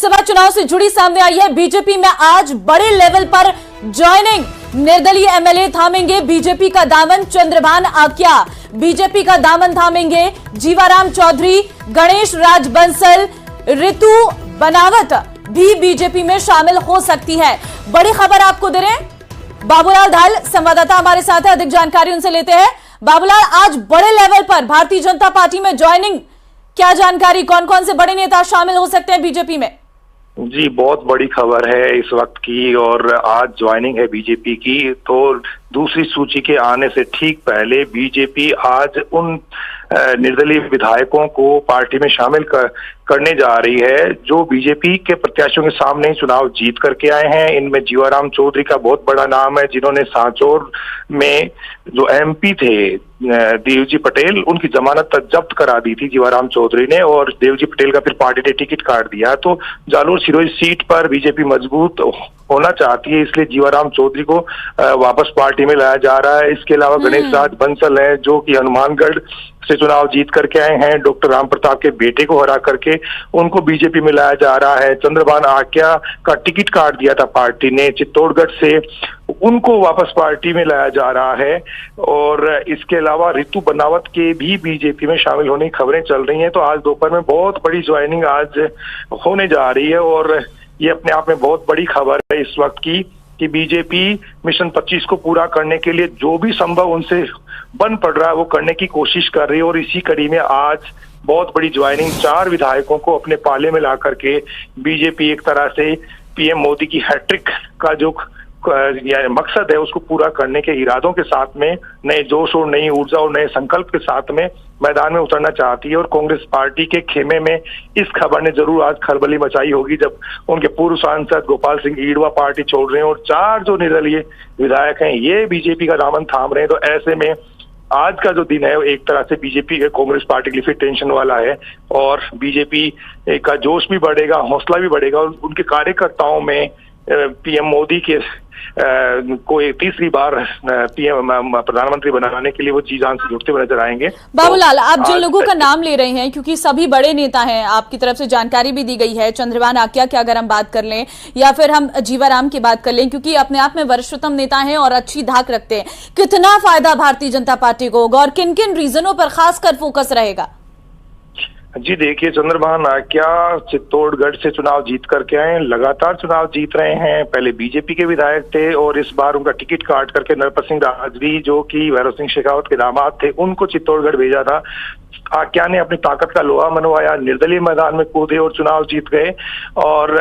लोकसभा चुनाव से जुड़ी सामने आई है। बीजेपी में आज बड़े लेवल पर ज्वाइनिंग। निर्दलीय एमएलए थामेंगे बीजेपी का दामन। चंद्रभान आक्या बीजेपी का दामन थामेंगे। जीवाराम चौधरी, गणेश राज बंसल, ऋतु बनावत भी बीजेपी में शामिल हो सकती है। बड़ी खबर आपको दे रहे हैं। बाबूलाल धाल संवाददाता हमारे साथ है, अधिक जानकारी उनसे लेते हैं। बाबूलाल, आज बड़े लेवल पर भारतीय जनता पार्टी में ज्वाइनिंग, क्या जानकारी, कौन कौन से बड़े नेता शामिल हो सकते हैं बीजेपी में? जी, बहुत बड़ी खबर है इस वक्त की, और आज ज्वाइनिंग है बीजेपी की। तो दूसरी सूची के आने से ठीक पहले बीजेपी आज उन निर्दलीय विधायकों को पार्टी में शामिल करने जा रही है जो बीजेपी के प्रत्याशियों के सामने चुनाव जीत करके आए हैं। इनमें जीवाराम चौधरी का बहुत बड़ा नाम है, जिन्होंने सांचौर में जो एमपी थे देवजी पटेल, उनकी जमानत जब्त करा दी थी जीवाराम चौधरी ने, और देवजी पटेल का फिर पार्टी ने टिकट काट दिया। तो जालोर सिरोही सीट पर बीजेपी मजबूत होना चाहती है, इसलिए जीवाराम चौधरी को वापस पार्टी में लाया जा रहा है। इसके अलावा गणेश राज बंसल है, जो कि हनुमानगढ़ से चुनाव जीत करके आए हैं। डॉक्टर राम प्रताप के बेटे को हरा करके उनको बीजेपी में लाया जा रहा है। चंद्रभान आक्या का टिकट काट दिया था पार्टी ने चित्तौड़गढ़ से, उनको वापस पार्टी में लाया जा रहा है। और इसके अलावा ऋतु बनावत के भी बीजेपी में शामिल होने की खबरें चल रही हैं। तो आज दोपहर में बहुत बड़ी ज्वाइनिंग आज होने जा रही है, और ये अपने आप में बहुत बड़ी खबर है इस वक्त की कि बीजेपी मिशन 25 को पूरा करने के लिए जो भी संभव उनसे बन पड़ रहा है वो करने की कोशिश कर रही है। और इसी कड़ी में आज बहुत बड़ी ज्वाइनिंग, 4 विधायकों को अपने पाले में ला करके बीजेपी एक तरह से पीएम मोदी की हैट्रिक का जो मकसद है उसको पूरा करने के इरादों के साथ में, नए जोश और नई ऊर्जा और नए संकल्प के साथ में मैदान में उतरना चाहती है। और कांग्रेस पार्टी के खेमे में इस खबर ने जरूर आज खलबली मचाई होगी, जब उनके पूर्व सांसद गोपाल सिंह ईडवा पार्टी छोड़ रहे हैं और 4 जो निर्दलीय विधायक हैं ये बीजेपी का दामन थाम रहे हैं। तो ऐसे में आज का जो दिन है वो एक तरह से बीजेपी के कांग्रेस पार्टी के लिए फिर टेंशन वाला है, और बीजेपी का जोश भी बढ़ेगा, हौसला भी बढ़ेगा, और उनके कार्यकर्ताओं में पीएम मोदी के को एक तीसरी बार पीएम प्रधानमंत्री बनाने के लिए वो जी जान से जुटते हुए नजर आएंगे। बाबूलाल, आप जिन लोगों का नाम ले रहे हैं, क्योंकि सभी बड़े नेता हैं, आपकी तरफ से जानकारी भी दी गई है, चंद्रभान आक्या की अगर हम बात कर लें या फिर हम जीवाराम की बात कर लें, क्योंकि अपने आप में वरिष्ठतम नेता हैं और अच्छी धाक रखते हैं, कितना फायदा भारतीय जनता पार्टी को होगा और किन किन रीजनों पर खासकर फोकस रहेगा? जी देखिए, चंद्रभान आक्या चित्तौड़गढ़ से चुनाव जीत करके आए, लगातार चुनाव जीत रहे हैं। पहले बीजेपी के विधायक थे और इस बार उनका टिकट काट करके नरपत सिंह राजवी, जो कि भैरव सिंह शेखावत के दामाद थे, उनको चित्तौड़गढ़ भेजा था। आक्या ने अपनी ताकत का लोहा मनवाया, निर्दलीय मैदान में कूदे और चुनाव जीत गए। और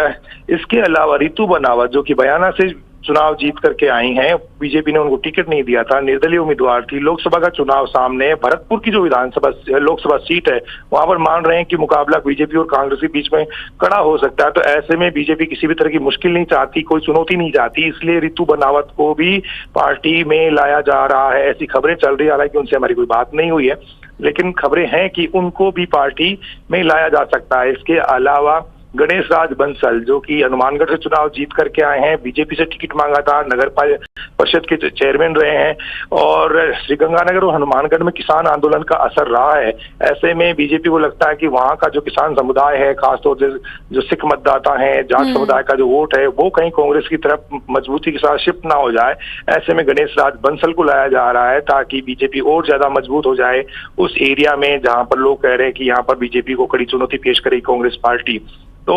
इसके अलावा ऋतु बनावत, जो कि बयाना से चुनाव जीत करके आई हैं, बीजेपी ने उनको टिकट नहीं दिया था, निर्दलीय उम्मीदवार थी। लोकसभा का चुनाव सामने है, भरतपुर की जो विधानसभा लोकसभा सीट है वहां पर मान रहे हैं कि मुकाबला बीजेपी और कांग्रेस के बीच में कड़ा हो सकता है। तो ऐसे में बीजेपी किसी भी तरह की मुश्किल नहीं चाहती, कोई चुनौती नहीं चाहती, इसलिए ऋतु बनावत को भी पार्टी में लाया जा रहा है, ऐसी खबरें चल रही है। हालांकि उनसे हमारी कोई बात नहीं हुई है, लेकिन खबरें हैं कि उनको भी पार्टी में लाया जा सकता है। इसके अलावा गणेश राज बंसल, जो कि हनुमानगढ़ से चुनाव जीत करके आए हैं, बीजेपी से टिकट मांगा था, नगर परिषद के चेयरमैन रहे हैं, और श्रीगंगानगर और हनुमानगढ़ में किसान आंदोलन का असर रहा है। ऐसे में बीजेपी को लगता है कि वहां का जो किसान समुदाय है, खासतौर से जो सिख मतदाता है, जाट समुदाय का जो वोट है, वो कहीं कांग्रेस की तरफ मजबूती के साथ शिफ्ट ना हो जाए। ऐसे में गणेश राज बंसल को लाया जा रहा है ताकि बीजेपी और ज्यादा मजबूत हो जाए उस एरिया में जहां पर लोग कह रहे हैं कि यहाँ पर बीजेपी को कड़ी चुनौती पेश करेगी कांग्रेस पार्टी। तो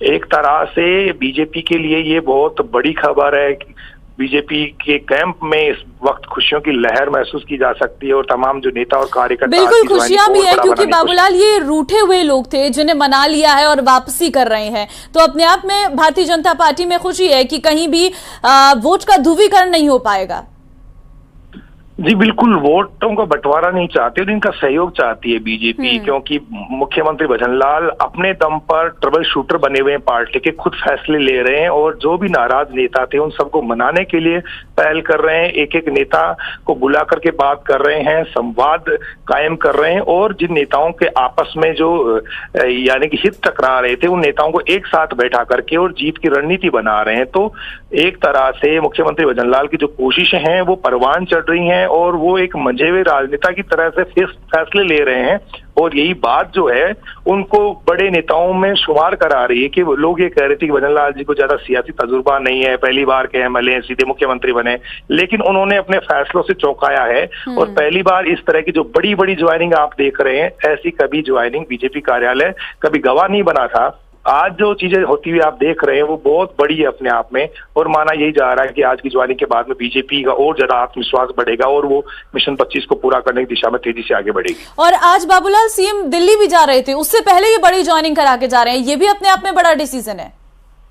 एक तरह से बीजेपी के लिए ये बहुत बड़ी खबर है। बीजेपी के कैंप में इस वक्त खुशियों की लहर महसूस की जा सकती है, और तमाम जो नेता और कार्यकर्ता, बिल्कुल खुशियां भी है, क्योंकि बाबूलाल ये रूठे हुए लोग थे जिन्हें मना लिया है और वापसी कर रहे हैं। तो अपने आप में भारतीय जनता पार्टी में खुशी है कि कहीं भी वोट का ध्रुवीकरण नहीं हो पाएगा। जी बिल्कुल, वोटों का बंटवारा नहीं चाहते और इनका सहयोग चाहती है बीजेपी, क्योंकि मुख्यमंत्री भजनलाल अपने दम पर ट्रबल शूटर बने हुए हैं, पार्टी के खुद फैसले ले रहे हैं, और जो भी नाराज नेता थे उन सबको मनाने के लिए पहल कर रहे हैं। एक एक नेता को बुला करके बात कर रहे हैं, संवाद कायम कर रहे हैं, और जिन नेताओं के आपस में जो यानी कि हित टकरा रहे थे उन नेताओं को एक साथ बैठा करके और जीत की रणनीति बना रहे हैं। तो एक तरह से मुख्यमंत्री भजनलाल की जो कोशिशें हैं वो परवान चढ़ रही हैं, और वो एक मंझे हुए राजनेता की तरह से फैसले ले रहे हैं, और यही बात जो है उनको बड़े नेताओं में शुमार करा रही है कि वो लोग ये कह रहे थे कि भजन लाल जी को ज्यादा सियासी तजुर्बा नहीं है, पहली बार के एमएलए सीधे मुख्यमंत्री बने, लेकिन उन्होंने अपने फैसलों से चौंकाया है। और पहली बार इस तरह की जो बड़ी बड़ी ज्वाइनिंग आप देख रहे हैं, ऐसी कभी ज्वाइनिंग बीजेपी कार्यालय कभी गवाह नहीं बना था। आज जो चीजें होती हुई आप देख रहे हैं वो बहुत बड़ी है अपने आप में, और माना यही जा रहा है कि आज की ज्वाइनिंग के बाद में बीजेपी का और ज्यादा आत्मविश्वास बढ़ेगा और वो मिशन 25 को पूरा करने की दिशा में तेजी से आगे बढ़ेगी। और आज बाबूलाल सीएम दिल्ली भी जा रहे थे, उससे पहले ये बड़ी ज्वाइनिंग करा के जा रहे हैं, ये भी अपने आप में बड़ा डिसीजन है।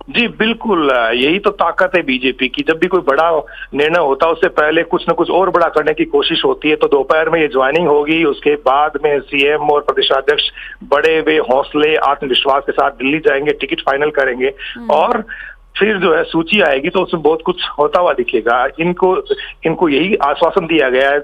जी बिल्कुल, यही तो ताकत है बीजेपी की। जब भी कोई बड़ा निर्णय होता है उससे पहले कुछ न कुछ और बड़ा करने की कोशिश होती है। तो दोपहर में ये ज्वाइनिंग होगी, उसके बाद में सीएम और प्रदेशाध्यक्ष बड़े वे हौसले आत्मविश्वास के साथ दिल्ली जाएंगे, टिकट फाइनल करेंगे और फिर जो है सूची आएगी तो उसमें बहुत कुछ होता हुआ दिखेगा। इनको यही आश्वासन दिया गया है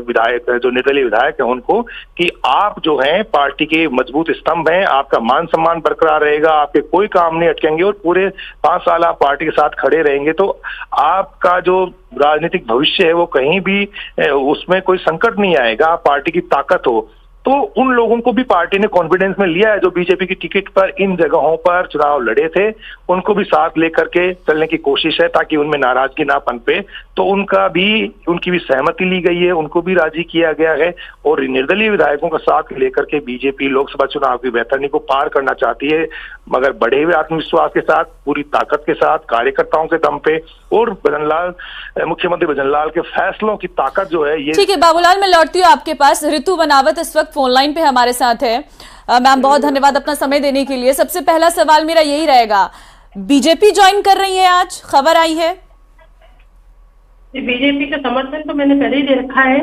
विधायक, जो निर्दलीय विधायक है उनको, कि आप जो हैं पार्टी के मजबूत स्तंभ हैं, आपका मान सम्मान बरकरार रहेगा, आपके कोई काम नहीं अटकेंगे और पूरे 5 साल आप पार्टी के साथ खड़े रहेंगे तो आपका जो राजनीतिक भविष्य है वो कहीं भी उसमें कोई संकट नहीं आएगा, पार्टी की ताकत हो। तो उन लोगों को भी पार्टी ने कॉन्फिडेंस में लिया है जो बीजेपी की टिकट पर इन जगहों पर चुनाव लड़े थे, उनको भी साथ लेकर के चलने की कोशिश है ताकि उनमें नाराजगी ना पनपे। तो उनकी भी सहमति ली गई है, उनको भी राजी किया गया है और निर्दलीय विधायकों का साथ लेकर के बीजेपी लोकसभा चुनाव की बेहतरी को पार करना चाहती है, मगर बढ़े हुए आत्मविश्वास के साथ, पूरी ताकत के साथ, कार्यकर्ताओं के दम पे और मुख्यमंत्री भजन लाल के फैसलों की ताकत जो है ये। ठीक है बाबूलाल, मैं लौटती हूँ आपके पास। ऋतु बनावत इस वक्त फोन लाइन पे हमारे साथ है। मैम बहुत धन्यवाद अपना समय देने के लिए। सबसे पहला सवाल मेरा यही रहेगा, बीजेपी ज्वाइन कर रही है, आज खबर आई है। बीजेपी का समर्थन तो मैंने पहले ही दे रखा है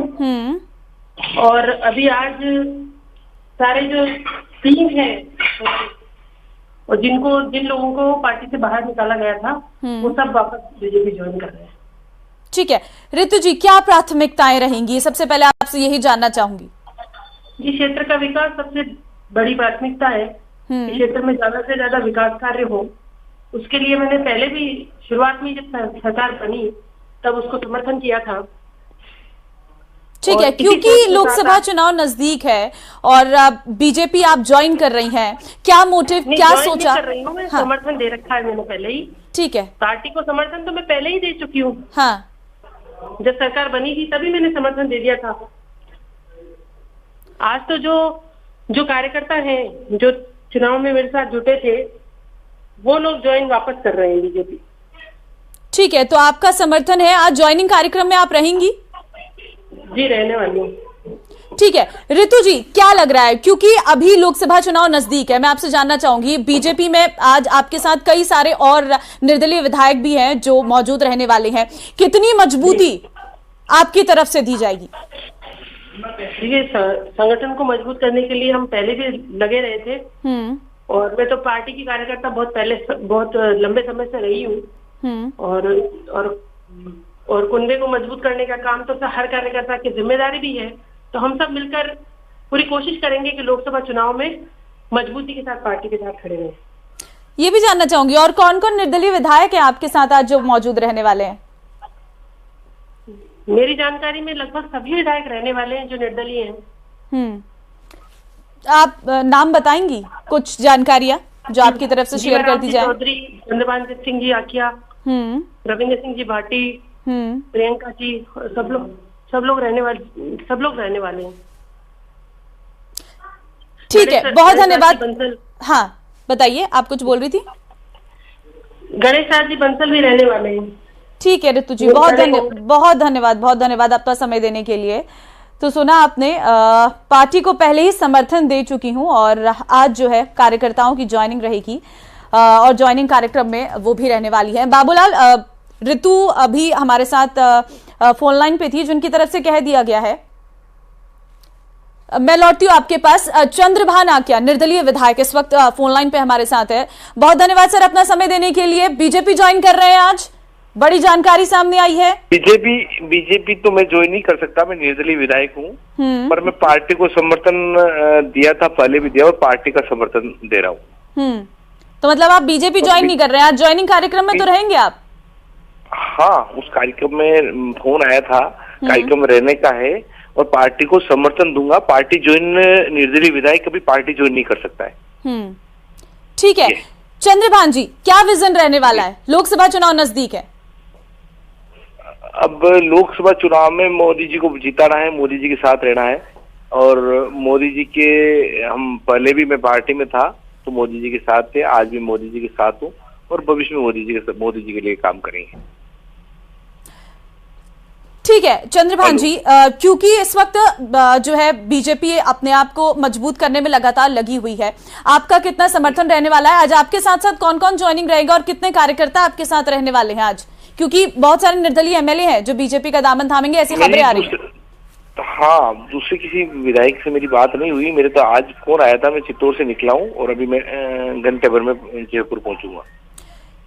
और अभी आज सारे जो टीम है और जिन लोगों को पार्टी से बाहर निकाला गया था वो सब वापस बीजेपी ज्वाइन कर रहे हैं। ठीक है ऋतु जी, क्या प्राथमिकताएं रहेंगी? सबसे पहले आपसे यही जानना चाहूंगी। इस क्षेत्र का विकास सबसे बड़ी प्राथमिकता है। इस क्षेत्र में ज्यादा से ज्यादा विकास कार्य हो, उसके लिए मैंने पहले भी शुरुआत में जब सरकार बनी तब उसको समर्थन किया था। ठीक है, क्योंकि लोकसभा चुनाव नजदीक है और बीजेपी आप ज्वाइन कर रही हैं, क्या मोटिव, क्या सोचा? कर रही हूँ मैं। हाँ। समर्थन दे रखा है मैंने पहले ही। ठीक है, पार्टी को समर्थन तो मैं पहले ही दे चुकी हूँ। हाँ, जब सरकार बनी थी तभी मैंने समर्थन दे दिया था। आज तो जो कार्यकर्ता हैं जो चुनाव में मेरे साथ जुटे थे वो लोग ज्वाइन वापस कर रहे हैं बीजेपी। ठीक है, तो आपका समर्थन है, आज ज्वाइनिंग कार्यक्रम में आप रहेंगी? जी, रहने वाली हूँ। ठीक है ऋतु जी, क्या लग रहा है, क्योंकि अभी लोकसभा चुनाव नजदीक है, मैं आपसे जानना चाहूंगी, बीजेपी में आज आपके साथ कई सारे और निर्दलीय विधायक भी हैं जो मौजूद रहने वाले हैं, कितनी मजबूती आपकी तरफ से दी जाएगी? देखिए, संगठन को मजबूत करने के लिए हम पहले भी लगे रहे थे और मैं तो पार्टी की कार्यकर्ता बहुत लंबे समय से रही हूँ और कुनबे को मजबूत करने का काम तो हर कार्यकर्ता की जिम्मेदारी भी है। तो हम सब मिलकर पूरी कोशिश करेंगे कि लोकसभा चुनाव में मजबूती के साथ पार्टी के साथ खड़े रहें। ये भी जानना चाहूंगी, और कौन कौन निर्दलीय विधायक हैं आपके साथ आज जो मौजूद रहने वाले हैं? मेरी जानकारी में लगभग सभी विधायक रहने वाले हैं जो निर्दलीय हैं। आप नाम बताएंगी कुछ जानकारियां जो आपकी तरफ से शेयर कर दी जाए? चौधरी, चंद्रभान सिंह जी आकिया, रविंद्र सिंह जी भाटी, प्रियंका जी, सब लोग रहने वाले हैं। ठीक है, बहुत धन्यवाद। हाँ बताइए, आप कुछ बोल रही थी। गणेश राज जी बंसल भी रहने वाले हैं। ठीक है ऋतु जी, बहुत धन्यवाद आपका समय देने के लिए। तो सुना आपने, पार्टी को पहले ही समर्थन दे चुकी हूं और आज जो है कार्यकर्ताओं की ज्वाइनिंग रहेगी और ज्वाइनिंग कार्यक्रम में वो भी रहने वाली है। बाबूलाल, ऋतु अभी हमारे साथ फोन लाइन पे थी, जिनकी तरफ से कह दिया गया है। मैं लौटती हूँ आपके पास। चंद्रभान आकिया, निर्दलीय विधायक, इस वक्त फोन लाइन पे हमारे साथ है। बहुत धन्यवाद सर अपना समय देने के लिए। बीजेपी ज्वाइन कर रहे हैं, आज बड़ी जानकारी सामने आई है। बीजेपी तो मैं ज्वाइन नहीं कर सकता, मैं निर्दलीय विधायक हूँ, पर मैं पार्टी को समर्थन दिया था, पहले भी दिया और पार्टी का समर्थन दे रहा हूँ। तो मतलब आप बीजेपी ज्वाइन नहीं कर रहे हैं, आज ज्वाइनिंग कार्यक्रम में तो रहेंगे आप? हाँ, उस कार्यक्रम में फोन आया था, कार्यक्रम रहने का है और पार्टी को समर्थन दूंगा। पार्टी ज्वाइन निर्दलीय विधायक कभी पार्टी ज्वाइन नहीं कर सकता है। ठीक है चंद्रभान जी, क्या विजन रहने वाला है? लोकसभा चुनाव नजदीक है। अब लोकसभा चुनाव में मोदी जी को जिताना है, मोदी जी के साथ रहना है और मोदी जी के हम पहले भी मैं पार्टी में था तो मोदी जी के साथ थे, आज भी मोदी जी के साथ हूँ और भविष्य में मोदी जी के लिए काम करेंगे। ठीक है चंद्रभान जी, क्योंकि इस वक्त जो है बीजेपी अपने आप को मजबूत करने में लगातार लगी हुई है, आपका कितना समर्थन रहने वाला है? आज आपके साथ साथ कौन कौन ज्वाइनिंग रहेगा और कितने कार्यकर्ता आपके साथ रहने वाले हैं आज? क्योंकि बहुत सारे निर्दलीय एमएलए हैं जो बीजेपी का दामन थामेंगे, ऐसी खबरें आ रही हैं। हाँ, दूसरे किसी विधायक से मेरी बात नहीं हुई। मेरे तो आज फोन आया था, मैं चित्तौड़ से निकला हूँ और अभी मैं घंटे भर में जयपुर पहुंचूंगा।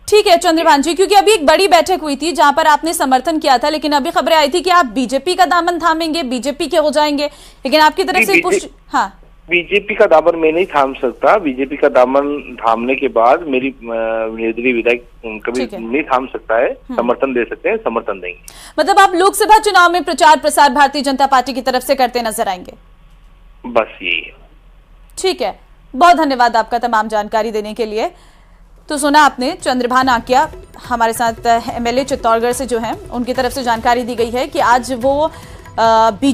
ठीक है चंद्रभान जी, क्योंकि अभी एक बड़ी बैठक हुई थी जहां पर आपने समर्थन किया था, लेकिन अभी खबरें आई थी कि आप बीजेपी का दामन थामेंगे, बीजेपी के हो जाएंगे, लेकिन आपकी तरफ से पुष्टि। हाँ, बीजेपी का दामन मैं नहीं थाम सकता। बीजेपी का दामन थामने के बाद मेरी निर्दलीय विधायक कभी नहीं थाम सकता है। समर्थन दे सकते हैं, समर्थन देंगे। मतलब आप लोकसभा चुनाव में प्रचार प्रसार भारतीय जनता पार्टी की तरफ से करते नजर आएंगे? बस यही है। ठीक है, बहुत धन्यवाद आपका तमाम जानकारी देने के लिए। तो सुना आपने, चंद्रभान आकिया हमारे साथ एमएलए चित्तौड़गढ़ से जो है, उनकी तरफ से जानकारी दी गई है कि आज वो बीजेपी